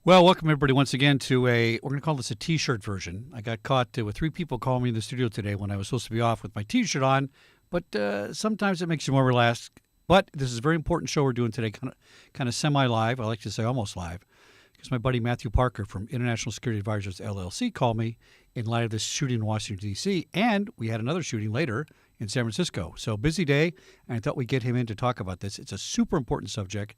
Well, welcome everybody once again to we're going to call this a T-shirt version. I got caught with three people calling me in the studio today when I was supposed to be off with my T-shirt on, but sometimes it makes you more relaxed. But this is a very important show we're doing today, kind of semi-live. I like to say almost live, because my buddy Matthew Parker from International Security Advisors LLC called me in light of this shooting in Washington, D.C., and we had another shooting later in San Francisco. So busy day, and I thought we'd get him in to talk about this. It's a super important subject.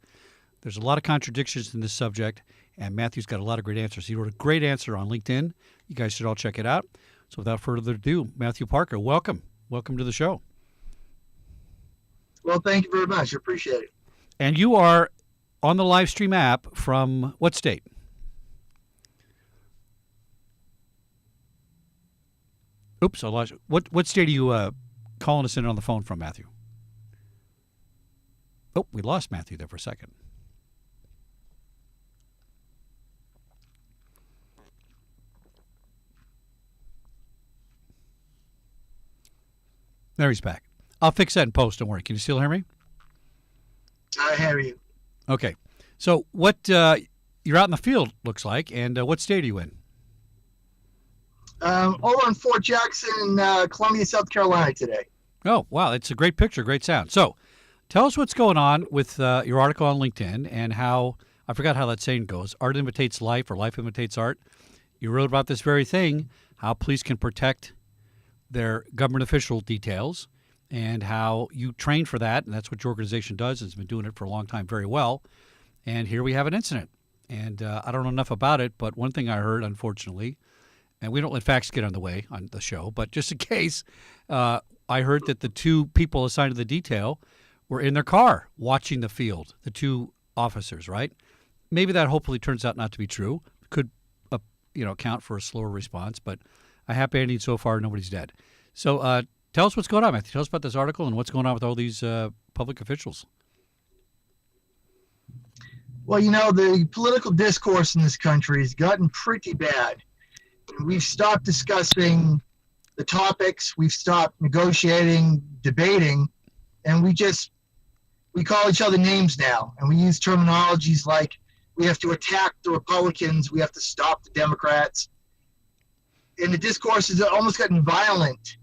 There's a lot of contradictions in this subject, and Matthew's got a lot of great answers. He wrote a great answer on LinkedIn. You guys should all check it out. So without further ado, Matthew Parker, welcome. Welcome to the show. Well, thank you very much. I appreciate it. And you are on the live stream app from what state? Oops, I lost you. What state are you calling us in on the phone from, Matthew? Oh, we lost Matthew there for a second. There he's back. I'll fix that in post. Don't worry. Can you still hear me? I hear you. Okay. So what you're out in the field, looks like, and what state are you in? Over in Fort Jackson, Columbia, South Carolina today. Oh, wow. It's a great picture, great sound. So tell us what's going on with your article on LinkedIn and how, I forgot how that saying goes, art imitates life or life imitates art. You wrote about this very thing, how police can protect their government official details, and how you train for that, and that's what your organization does. It's been doing it for a long time very well. And here we have an incident. And I don't know enough about it, but one thing I heard, unfortunately, and we don't let facts get on the way on the show, but just in case, I heard that the two people assigned to the detail were in their car watching the field, the two officers, right? Maybe that hopefully turns out not to be true. Could account for a slower response, but a happy ending so far. Nobody's dead. So tell us what's going on, Matthew. Tell us about this article and what's going on with all these public officials. Well, the political discourse in this country has gotten pretty bad. We've stopped discussing the topics. We've stopped negotiating, debating, and we call each other names now. And we use terminologies like we have to attack the Republicans, we have to stop the Democrats. And the discourse has almost gotten violent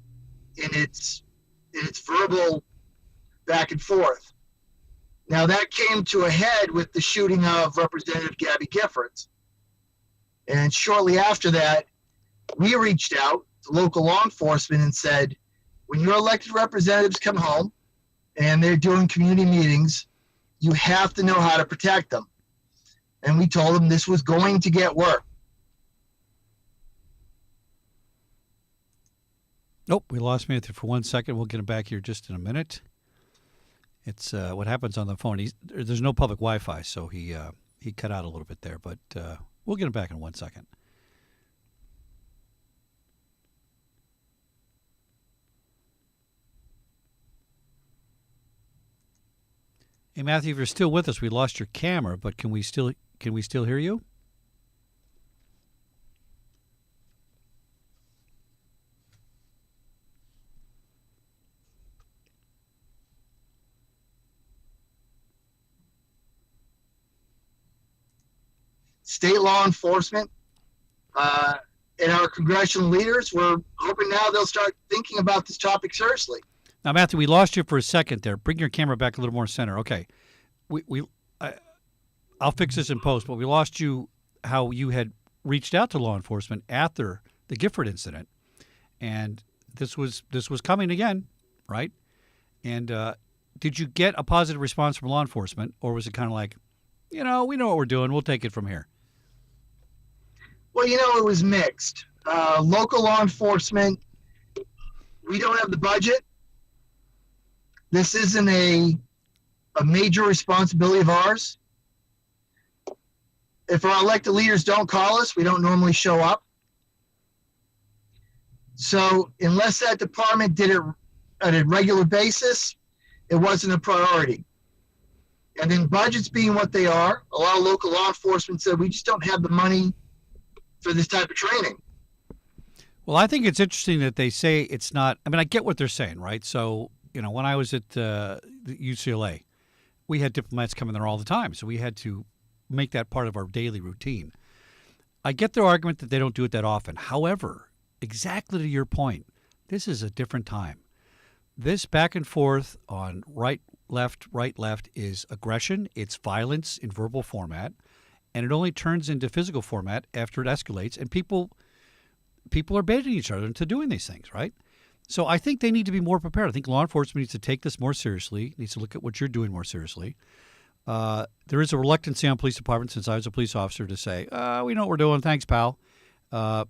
in its verbal back and forth. Now, that came to a head with the shooting of Representative Gabby Giffords. And shortly after that, we reached out to local law enforcement and said, when your elected representatives come home and they're doing community meetings, you have to know how to protect them. And we told them this was going to get worse. Nope, we lost Matthew for 1 second. We'll get him back here just in a minute. It's what happens on the phone. There's no public Wi-Fi, so he cut out a little bit there, but we'll get him back in 1 second. Hey, Matthew, if you're still with us, we lost your camera, but can we still hear you? State law enforcement and our congressional leaders, we're hoping now they'll start thinking about this topic seriously. Now, Matthew, we lost you for a second there. Bring your camera back a little more center. Okay. I'll fix this in post, but we lost you how you had reached out to law enforcement after the Gifford incident. And this was coming again, right? And did you get a positive response from law enforcement, or was it kind of like, we know what we're doing, we'll take it from here? Well, it was mixed. Local law enforcement, we don't have the budget. This isn't a major responsibility of ours. If our elected leaders don't call us, we don't normally show up. So unless that department did it on a regular basis, it wasn't a priority. And then budgets being what they are, a lot of local law enforcement said, we just don't have the money for this type of training. Well, I think it's interesting that they say it's not. I mean, I get what they're saying, right? So, when I was at the UCLA, we had diplomats coming there all the time. So we had to make that part of our daily routine. I get their argument that they don't do it that often. However, exactly to your point, this is a different time. This back and forth on right, left is aggression. It's violence in verbal format, and it only turns into physical format after it escalates. And people are baiting each other into doing these things, right? So I think they need to be more prepared. I think law enforcement needs to take this more seriously, needs to look at what you're doing more seriously. There is a reluctancy on police departments, since I was a police officer, to say, we know what we're doing, thanks, pal. But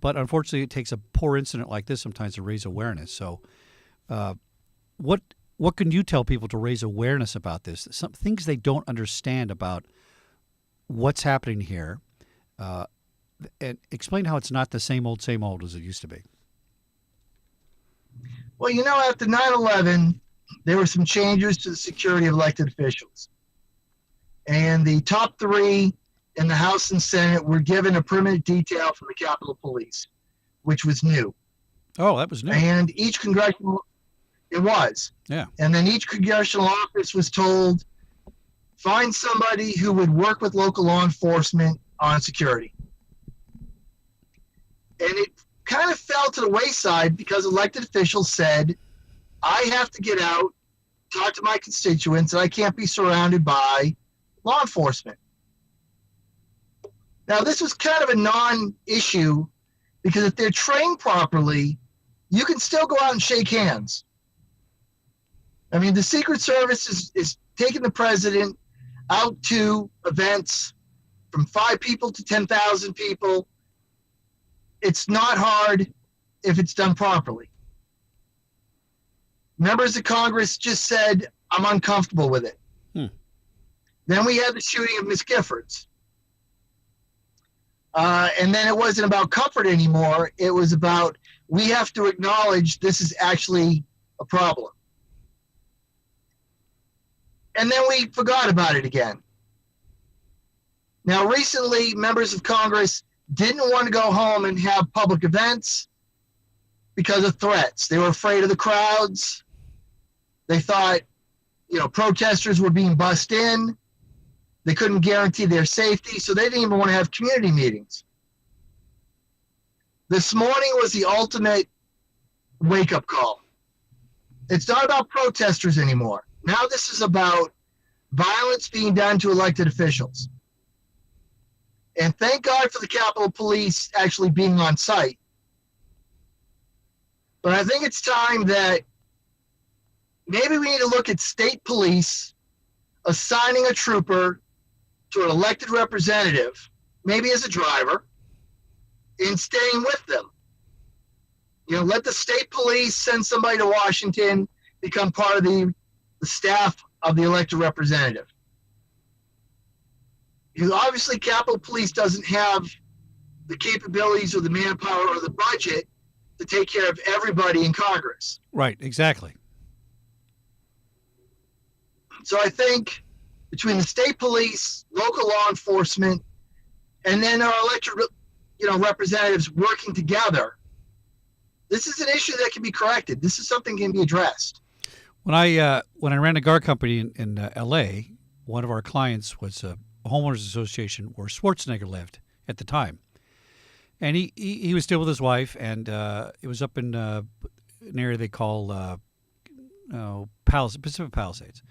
unfortunately, it takes a poor incident like this sometimes to raise awareness. So what can you tell people to raise awareness about this? Some things they don't understand about what's happening here, and explain how it's not the same old as it used to be. Well, after 9/11, there were some changes to the security of elected officials. And the top three in the House and Senate were given a permanent detail from the Capitol Police, which was new. Oh, that was new. And each congressional, it was. Yeah. And then each congressional office was told, find somebody who would work with local law enforcement on security. And it kind of fell to the wayside because elected officials said, I have to get out, talk to my constituents, and I can't be surrounded by law enforcement. Now, this was kind of a non-issue because if they're trained properly, you can still go out and shake hands. I mean, the Secret Service is taking the president out to events from 5 people to 10,000 people. It's not hard if it's done properly. Members of Congress just said, I'm uncomfortable with it. Then we had the shooting of Miss Giffords. And then it wasn't about comfort anymore. It was about, we have to acknowledge this is actually a problem. And then we forgot about it again. Now, recently, members of Congress didn't want to go home and have public events because of threats. They were afraid of the crowds. They thought, protesters were being bussed in. They couldn't guarantee their safety, so they didn't even want to have community meetings. This morning was the ultimate wake-up call. It's not about protesters anymore. Now this is about violence being done to elected officials. And thank God for the Capitol Police actually being on site. But I think it's time that maybe we need to look at state police assigning a trooper to an elected representative, maybe as a driver, and staying with them. Let the state police send somebody to Washington, become part of the staff of the elected representative. Obviously, Capitol Police doesn't have the capabilities or the manpower or the budget to take care of everybody in Congress. Right, exactly. So I think between the state police, local law enforcement, and then our elected, representatives working together, this is an issue that can be corrected. This is something that can be addressed. When I ran a guard company in L.A., one of our clients was a homeowners association where Schwarzenegger lived at the time, and he was still with his wife, and it was up in an area they call Pacific Palisades.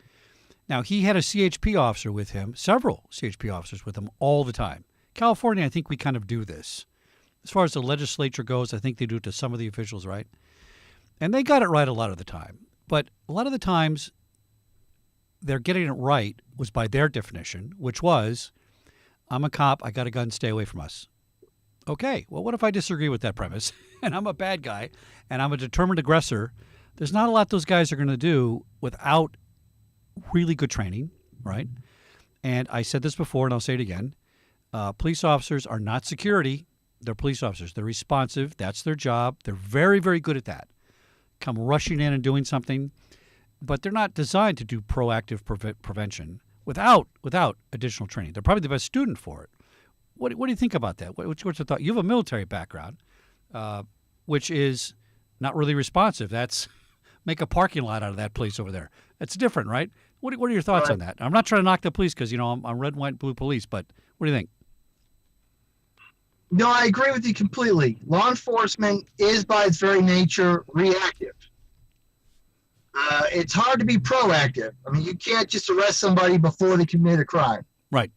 Now, he had a CHP officer with him, several CHP officers with him all the time. California, I think we kind of do this. As far as the legislature goes, I think they do it to some of the officials, right? And they got it right a lot of the time. But a lot of the times, they're getting it right was by their definition, which was, I'm a cop, I got a gun, stay away from us. Okay, well, what if I disagree with that premise, and I'm a bad guy, and I'm a determined aggressor? There's not a lot those guys are going to do without really good training, right? And I said this before, and I'll say it again. Police officers are not security. They're police officers. They're responsive. That's their job. They're very, very good at that. Come rushing in and doing something, but they're not designed to do proactive prevention without additional training. They're probably the best student for it. What do you think about that? What's your thought? You have a military background, which is not really responsive. That's make a parking lot out of that place over there. That's different, right? What are your thoughts on that? I'm not trying to knock the police because, I'm red, white, blue police, but what do you think? No, I agree with you completely. Law enforcement is by its very nature reactive. It's hard to be proactive. I mean, you can't just arrest somebody before they commit a crime. Right.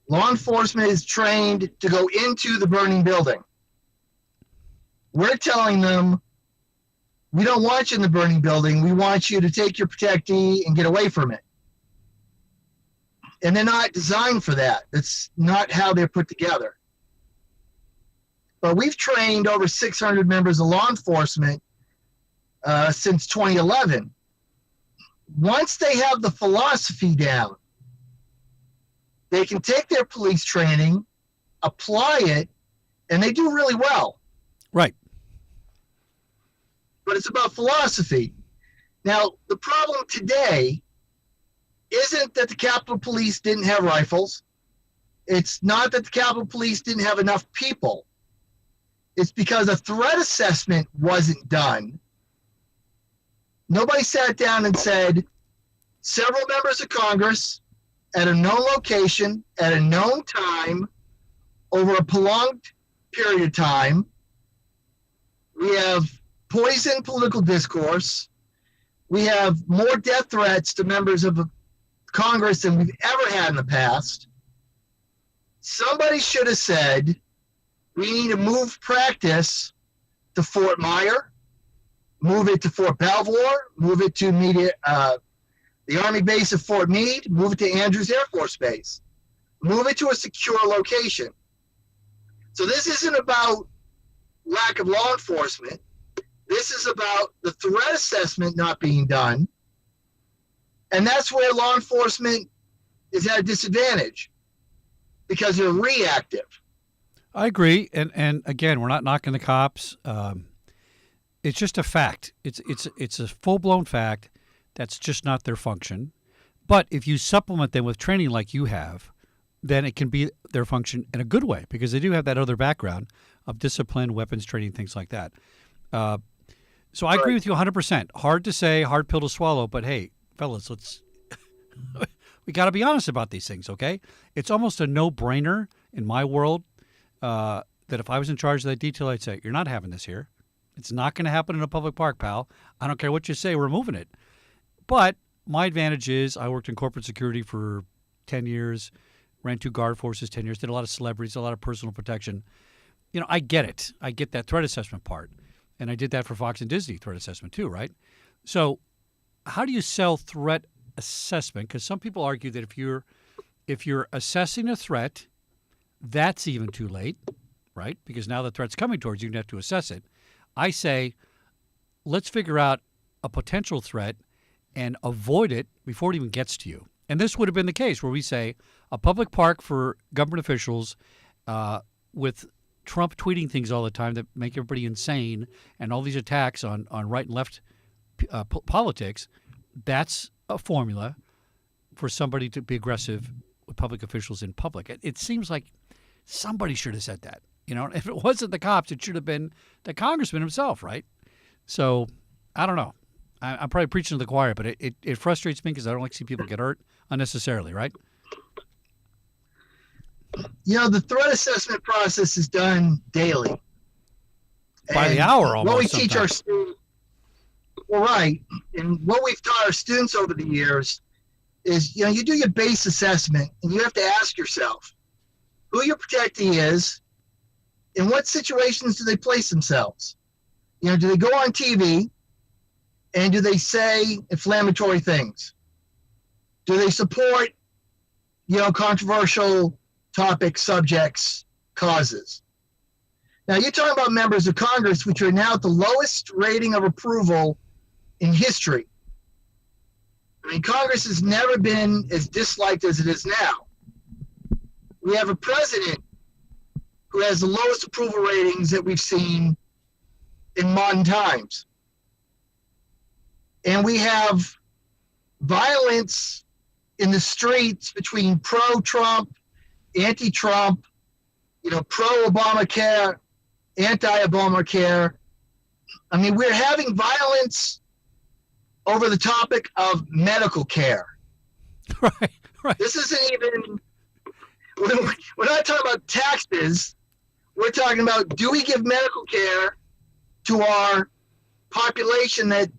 Law enforcement is trained to go into the burning building. We're telling them, we don't want you in the burning building. We want you to take your protectee and get away from it. And they're not designed for that. That's not how they're put together. But we've trained over 600 members of law enforcement since 2011. Once they have the philosophy down, they can take their police training, apply it, and they do really well. Right. But it's about philosophy. Now, the problem today isn't that the Capitol Police didn't have rifles. It's not that the Capitol Police didn't have enough people. It's because a threat assessment wasn't done. Nobody sat down and said, several members of Congress at a known location, at a known time, over a prolonged period of time, we have poisoned political discourse. We have more death threats to members of Congress than we've ever had in the past. Somebody should have said, we need to move practice to Fort Myer, move it to Fort Belvoir, move it to the Army base of Fort Meade, move it to Andrews Air Force Base, move it to a secure location. So this isn't about lack of law enforcement. This is about the threat assessment not being done. And that's where law enforcement is at a disadvantage because they're reactive. I agree. And again, we're not knocking the cops. It's just a fact. It's a full-blown fact. That's just not their function. But if you supplement them with training like you have, then it can be their function in a good way because they do have that other background of discipline, weapons training, things like that. So I agree with you 100%. Hard to say, hard pill to swallow, but hey, fellas, we got to be honest about these things, okay? It's almost a no-brainer in my world that if I was in charge of that detail, I'd say, you're not having this here. It's not going to happen in a public park, pal. I don't care what you say, we're moving it. But my advantage is I worked in corporate security for 10 years, ran 2 guard forces 10 years, did a lot of celebrities, a lot of personal protection. I get it. I get that threat assessment part. And I did that for Fox and Disney threat assessment too, right? So how do you sell threat assessment? Because some people argue that if you're assessing a threat, that's even too late, right? Because now the threat's coming towards you, you have to assess it. I say, let's figure out a potential threat and avoid it before it even gets to you. And this would have been the case where we say a public park for government officials with Trump tweeting things all the time that make everybody insane and all these attacks on right and left politics, that's a formula for somebody to be aggressive with public officials in public. It seems like somebody should have said that. If it wasn't the cops, it should have been the congressman himself, right? So I don't know. I'm probably preaching to the choir, but it frustrates me because I don't like to see people get hurt unnecessarily, right? The threat assessment process is done daily. By the hour almost. What we teach our students, well, right, and what we've taught our students over the years is, you do your base assessment, and you have to ask yourself who your protectee is, in what situations do they place themselves? Do they go on TV, and do they say inflammatory things? Do they support, controversial topics, subjects, causes? Now, you're talking about members of Congress, which are now at the lowest rating of approval in history. I mean, Congress has never been as disliked as it is now. We have a president who has the lowest approval ratings that we've seen in modern times. And we have violence in the streets between pro-Trump, anti-Trump, pro-Obamacare, anti-Obamacare. I mean, we're having violence over the topic of medical care. Right, right. This isn't even, we're not talking about taxes. We're talking about, do we give medical care to our population that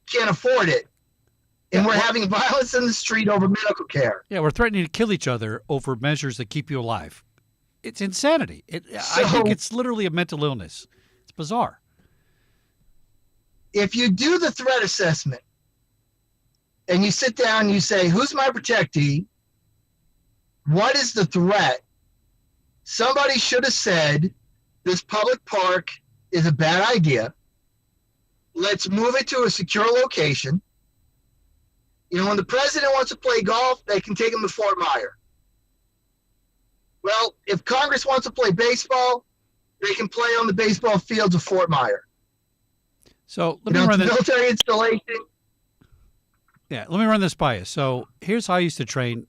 can't afford it? And we're having violence in the street over medical care. Yeah, we're threatening to kill each other over measures that keep you alive. It's insanity. I think it's literally a mental illness. It's bizarre. If you do the threat assessment and you sit down and you say, who's my protectee? What is the threat? Somebody should have said, this public park is a bad idea. Let's move it to a secure location. You know, when the president wants to play golf, they can take him to Fort Myer. Well, if Congress wants to play baseball, they can play on the baseball fields of Fort Myer. So let me run this military installation. Yeah, let me run this by you. So here's how I used to train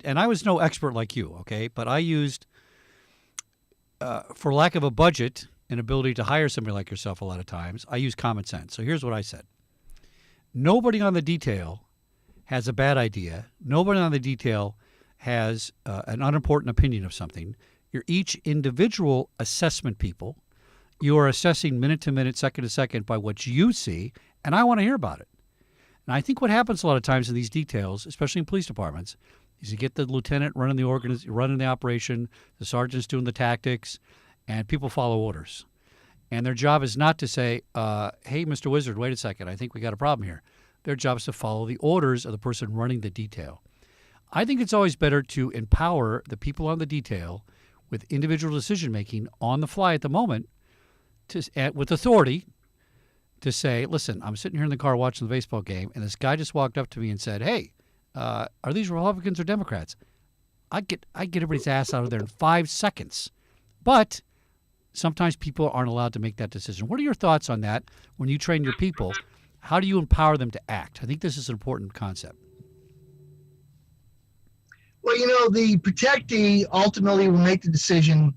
and I was no expert like you, okay? But I used, for lack of a budget and ability to hire somebody like yourself a lot of times, I use common sense. So here's what I said. Nobody on the detail has a bad idea. Nobody on the detail has an unimportant opinion of something. You're each individual assessment people. You are assessing minute to minute, second to second by what you see, and I want to hear about it. And I think what happens a lot of times in these details, especially in police departments, is you get the lieutenant running the operation, the sergeant's doing the tactics, and people follow orders. And their job is not to say, hey, Mr. Wizard, wait a second, I think we got a problem here. Their job is to follow the orders of the person running the detail. I think it's always better to empower the people on the detail with individual decision-making on the fly at the moment with authority to say, listen, I'm sitting here in the car watching the baseball game, and this guy just walked up to me and said, hey, are these Republicans or Democrats? I get everybody's ass out of there in 5 seconds. But sometimes people aren't allowed to make that decision. What are your thoughts on that when you train your people? How do you empower them to act? I think this is an important concept. Well, you know, the protectee ultimately will make the decision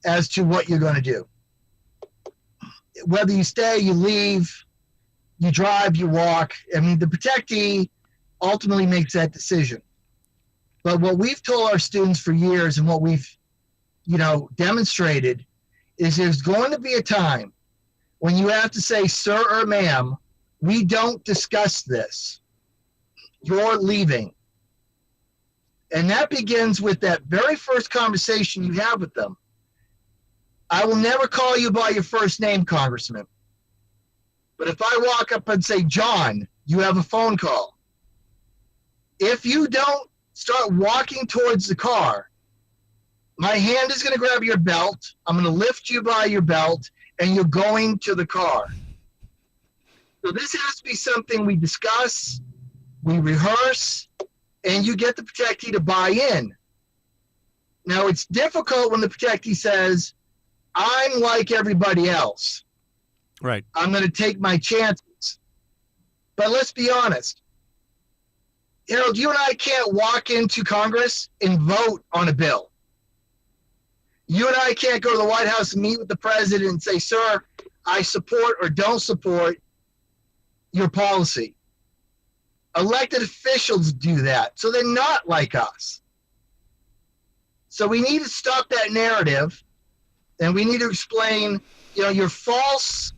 as to what you're going to do. Whether you stay, you leave, you drive, you walk. I mean, the protectee ultimately makes that decision. But what we've told our students for years and what we've, demonstrated is there's going to be a time when you have to say, sir or ma'am, we don't discuss this. You're leaving. And that begins with that very first conversation you have with them. I will never call you by your first name, Congressman. But if I walk up and say, John, you have a phone call. If you don't start walking towards the car, my hand is going to grab your belt. I'm going to lift you by your belt, and you're going to the car. So this has to be something we discuss, we rehearse, and you get the protectee to buy in. Now, it's difficult when the protectee says, I'm like everybody else. Right. I'm going to take my chances. But let's be honest. Harold, you and I can't walk into Congress and vote on a bill. You and I can't go to the White House and meet with the president and say, sir, I support or don't support your policy. Elected officials do that, so they're not like us. So we need to stop that narrative, and we need to explain, your false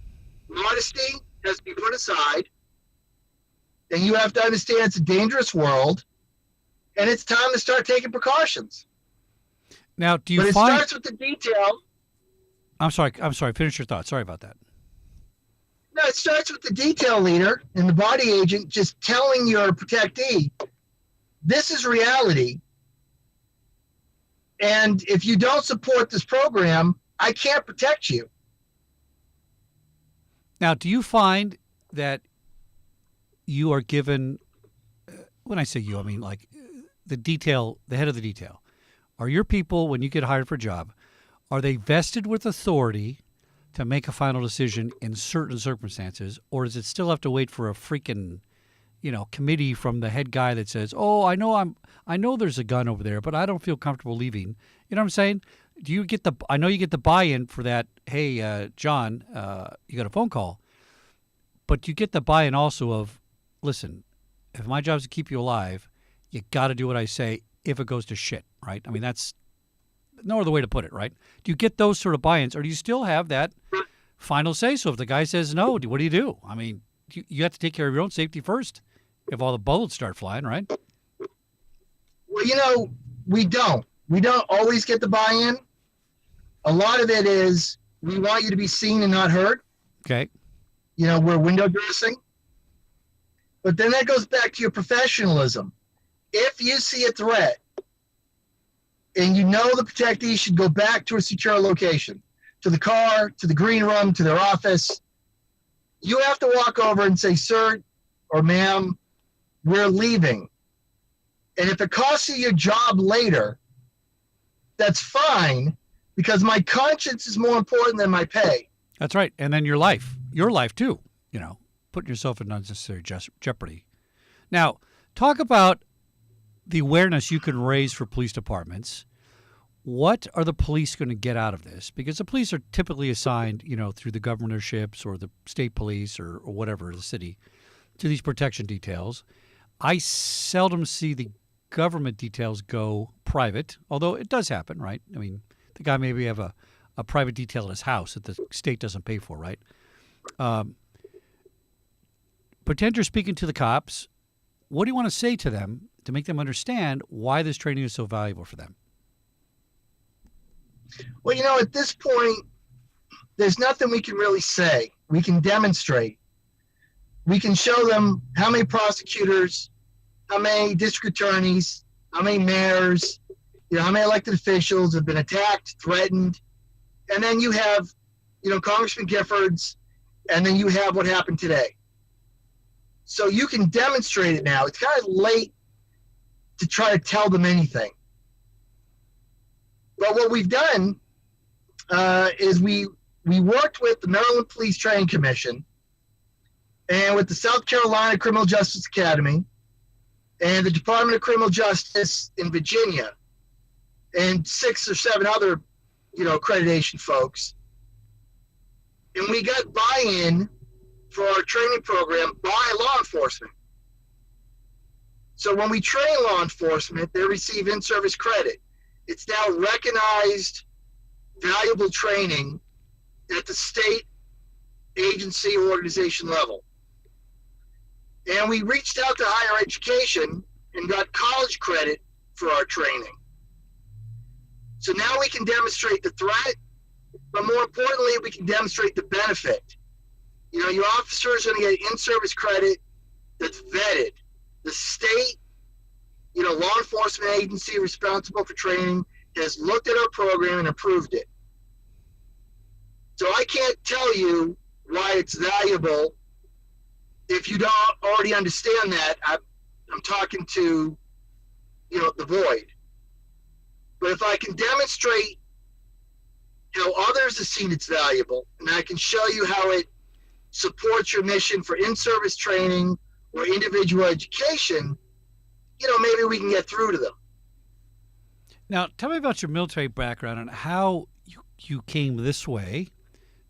modesty has to be put aside, and you have to understand it's a dangerous world, and it's time to start taking precautions. Now, do you But it find... starts with the detail. I'm sorry. Finish your thought. Sorry about that. No, it starts with the detail leader and the body agent just telling your protectee, this is reality. And if you don't support this program, I can't protect you. Now, do you find that you are given, when I say you, I mean like the head of the detail, are your people, when you get hired for a job, are they vested with authority to make a final decision in certain circumstances, or does it still have to wait for a freaking, committee from the head guy that says, "Oh, I know there's a gun over there, but I don't feel comfortable leaving." You know what I'm saying? I know you get the buy-in for that. Hey, John, you got a phone call, but you get the buy-in also of, listen, if my job is to keep you alive, you got to do what I say if it goes to shit, right? I mean, that's no other way to put it, right? Do you get those sort of buy-ins, or do you still have that final say? So if the guy says no, what do you do? I mean, you have to take care of your own safety first if all the bullets start flying, right? Well, we don't. We don't always get the buy-in. A lot of it is we want you to be seen and not heard. Okay. We're window dressing. But then that goes back to your professionalism. If you see a threat and the protectee should go back to a secure location, to the car, to the green room, to their office, you have to walk over and say, sir or ma'am, we're leaving. And if it costs you your job later, that's fine, because my conscience is more important than my pay. That's right. And then your life too, putting yourself in unnecessary jeopardy. Now, talk about the awareness you can raise for police departments. What are the police going to get out of this? Because the police are typically assigned, through the governorships or the state police or whatever, the city, to these protection details. I seldom see the government details go private, although it does happen, right? I mean, the guy maybe have a private detail at his house that the state doesn't pay for, right? Pretend you're speaking to the cops. What do you want to say to them to make them understand why this training is so valuable for them? Well, at this point, there's nothing we can really say. We can demonstrate. We can show them how many prosecutors, how many district attorneys, how many mayors, how many elected officials have been attacked, threatened. And then you have, Congressman Giffords, and then you have what happened today. So you can demonstrate it now. It's kind of late to try to tell them anything. But what we've done is we worked with the Maryland Police Training Commission and with the South Carolina Criminal Justice Academy and the Department of Criminal Justice in Virginia and 6 or 7 other, accreditation folks. And we got buy-in for our training program by law enforcement. So when we train law enforcement, they receive in-service credit. It's now recognized, valuable training at the state agency or organization level. And we reached out to higher education and got college credit for our training. So now we can demonstrate the threat, but more importantly, we can demonstrate the benefit. Your officers are going to get in-service credit that's vetted. The state, law enforcement agency responsible for training has looked at our program and approved it. So I can't tell you why it's valuable if you don't already understand that. I'm talking to, the void. But if I can demonstrate how others have seen it's valuable, and I can show you how it supports your mission for in-service training or individual education, maybe we can get through to them. Now, tell me about your military background and how you came this way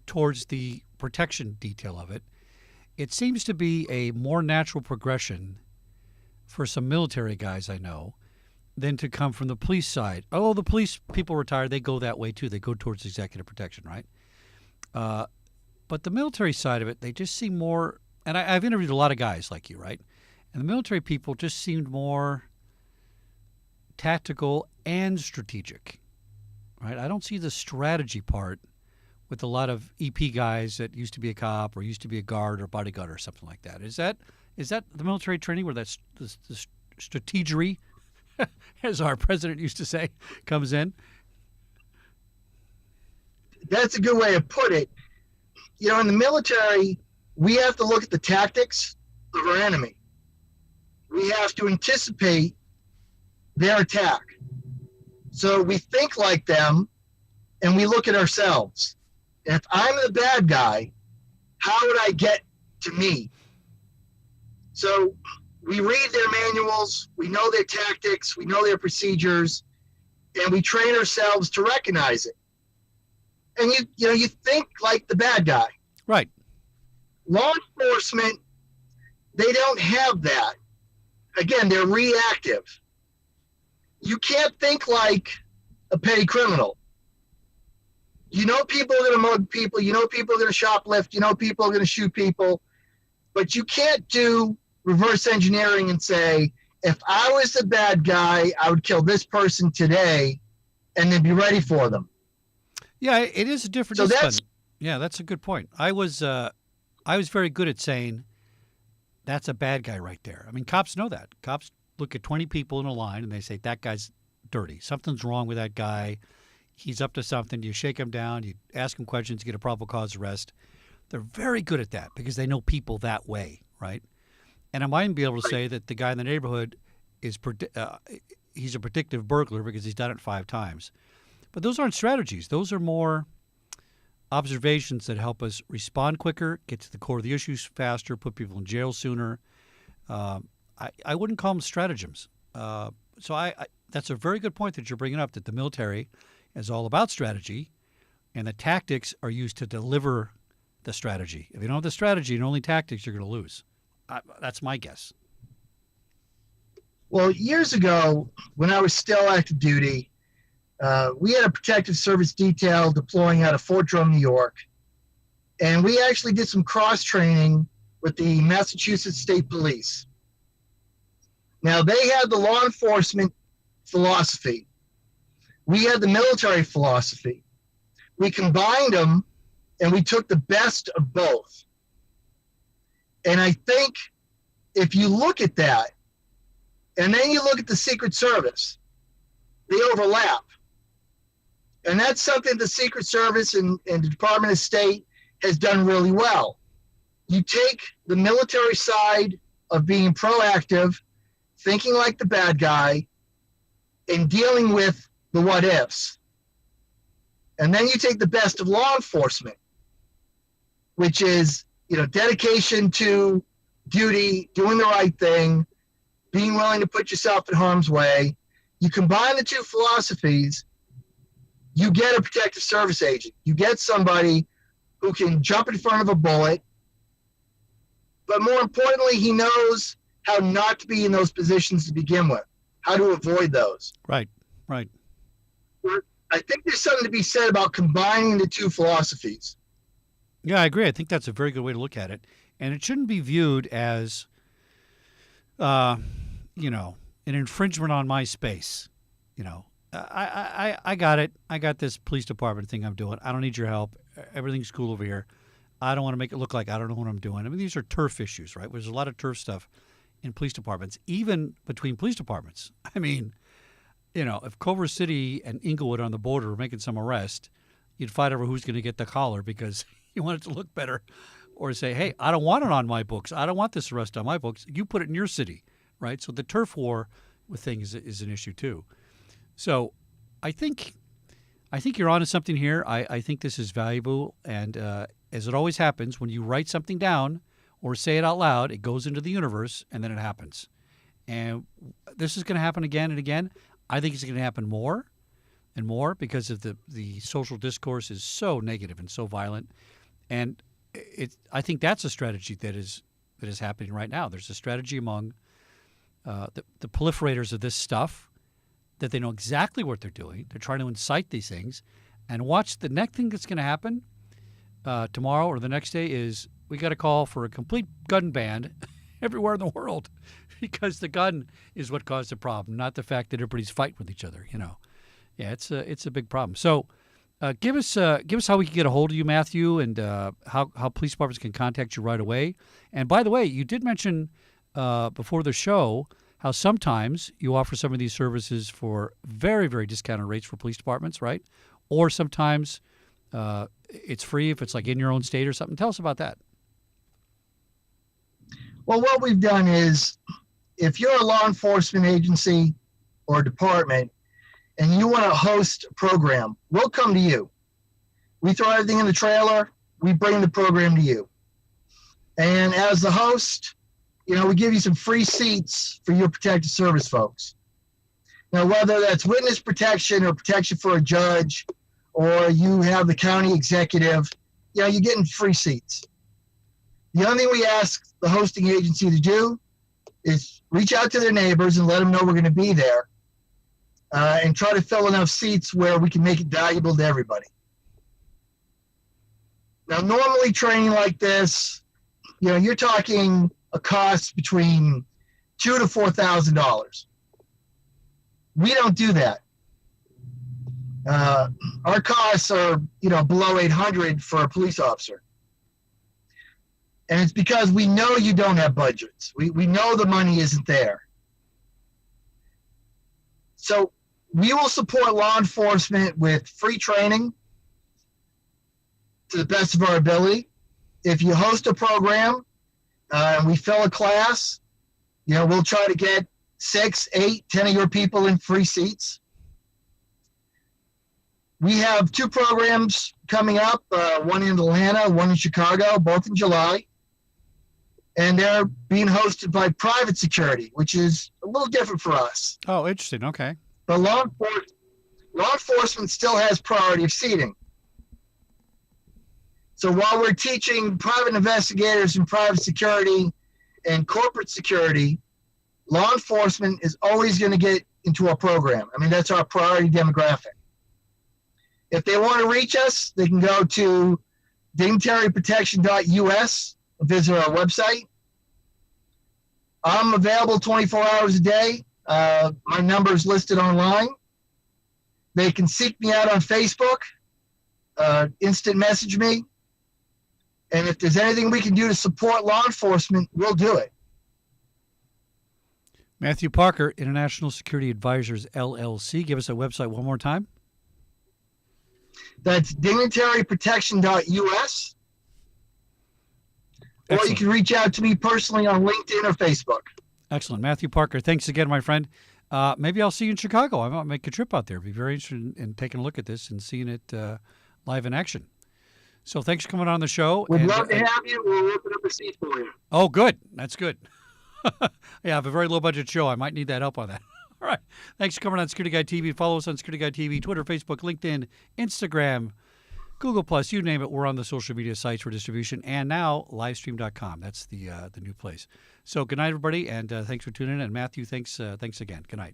towards the protection detail of it. It seems to be a more natural progression for some military guys I know than to come from the police side. Oh, the police people retired, they go that way too. They go towards executive protection, right? But the military side of it, they just seem more, and I've interviewed a lot of guys like you, right? And the military people just seemed more tactical and strategic, right? I don't see the strategy part with a lot of EP guys that used to be a cop or used to be a guard or bodyguard or something like that. Is that the military training where that's the strategery, as our president used to say, comes in? That's a good way to put it. In the military, we have to look at the tactics of our enemy. We have to anticipate their attack. So we think like them, and we look at ourselves. If I'm the bad guy, how would I get to me? So we read their manuals, we know their tactics, we know their procedures, and we train ourselves to recognize it. And you think like the bad guy. Right. Law enforcement, They don't have that. Again, they're reactive. You can't think like a petty criminal. You know people are going to mug people. You know people are going to shoplift. You know people are going to shoot people. But you can't do reverse engineering and say, if I was the bad guy, I would kill this person today and then be ready for them. Yeah, it is a different So discipline. Yeah, that's a good point. I was very good at saying that's a bad guy right there. I mean, cops know that. Cops look at 20 people in a line and they say, that guy's dirty. Something's wrong with that guy. He's up to something. You shake him down. You ask him questions. You get a probable cause arrest. They're very good at that because they know people that way, right? And I might be able to say that the guy in the neighborhood is he's a predictive burglar because he's done it 5 times. But those aren't strategies. Those are more observations that help us respond quicker, get to the core of the issues faster, put people in jail sooner. I wouldn't call them stratagems. So that's a very good point that you're bringing up, that the military is all about strategy, and the tactics are used to deliver the strategy. If you don't have the strategy and only tactics, you're going to lose. That's my guess. Well, years ago, when I was still active duty, we had a protective service detail deploying out of Fort Drum, New York. And we actually did some cross-training with the Massachusetts State Police. Now, they had the law enforcement philosophy. We had the military philosophy. We combined them, and we took the best of both. And I think if you look at that, and then you look at the Secret Service, they overlap. And that's something the Secret Service and the Department of State has done really well. You take the military side of being proactive, thinking like the bad guy, and dealing with the what ifs. And then you take the best of law enforcement, which is, dedication to duty, doing the right thing, being willing to put yourself in harm's way. You combine the two philosophies, you get a protective service agent. You get somebody who can jump in front of a bullet, but more importantly, he knows how not to be in those positions to begin with, how to avoid those. Right. I think there's something to be said about combining the two philosophies. Yeah, I agree. I think that's a very good way to look at it. And it shouldn't be viewed as, an infringement on my space. I got it. I got this police department thing I'm doing. I don't need your help. Everything's cool over here. I don't want to make it look like I don't know what I'm doing. I mean, these are turf issues, right? There's a lot of turf stuff in police departments, even between police departments. I mean, if Culver City and Inglewood on the border were making some arrest, you'd fight over who's going to get the collar because you want it to look better, or say, hey, I don't want it on my books. I don't want this arrest on my books. You put it in your city, right? So the turf war with things is an issue too. So I think you're onto something here. I think this is valuable, and as it always happens, when you write something down or say it out loud, it goes into the universe, and then it happens. And this is going to happen again and again. I think it's going to happen more and more because of the social discourse is so negative and so violent. And I think that's a strategy that is happening right now. There's a strategy among the proliferators of this stuff that they know exactly what they're doing. They're trying to incite these things. And watch, the next thing that's going to happen tomorrow or the next day is we got a call for a complete gun ban everywhere in the world because the gun is what caused the problem, not the fact that everybody's fighting with each other. Yeah, it's a big problem. So give us how we can get a hold of you, Matthew, and how police departments can contact you right away. And by the way, you did mention before the show how sometimes you offer some of these services for very, very discounted rates for police departments, right? Or sometimes it's free if it's like in your own state or something. Tell us about that. Well, what we've done is if you're a law enforcement agency or department and you want to host a program, we'll come to you. We throw everything in the trailer. We bring the program to you. And as the host, we give you some free seats for your protective service folks. Now, whether that's witness protection or protection for a judge, or you have the county executive, you're getting free seats. The only thing we ask the hosting agency to do is reach out to their neighbors and let them know we're going to be there, and try to fill enough seats where we can make it valuable to everybody. Now, normally training like this, you're talking a cost between $2,000 to $4,000. We don't do that. Our costs are, below $800 for a police officer. And it's because we know you don't have budgets. We know the money isn't there. So we will support law enforcement with free training to the best of our ability. If you host a program and we fill a class, we'll try to get 6, 8, 10 of your people in free seats. We have 2 programs coming up, one in Atlanta, one in Chicago, both in July. And they're being hosted by private security, which is a little different for us. Oh, interesting. Okay. But law enforcement still has priority of seating. So while we're teaching private investigators and private security and corporate security, law enforcement is always going to get into our program. I mean, that's our priority demographic. If they want to reach us, they can go to dignitaryprotection.us, visit our website. I'm available 24 hours a day. My number is listed online. They can seek me out on Facebook, instant message me. And if there's anything we can do to support law enforcement, we'll do it. Matthew Parker, International Security Advisors, LLC. Give us a website one more time. That's dignitaryprotection.us. Or Excellent. you can reach out to me personally on LinkedIn or Facebook. Excellent. Matthew Parker, thanks again, my friend. Maybe I'll see you in Chicago. I might make a trip out there. I'd be very interested in taking a look at this and seeing it live in action. So thanks for coming on the show. We'd love to have you. We'll open up a seat for you. Oh, good. That's good. Yeah, I have a very low-budget show. I might need that help on that. All right. Thanks for coming on Security Guy TV. Follow us on Security Guy TV, Twitter, Facebook, LinkedIn, Instagram, Google+, you name it. We're on the social media sites for distribution. And now, livestream.com. That's the new place. So good night, everybody, and thanks for tuning in. And Matthew, thanks again. Good night.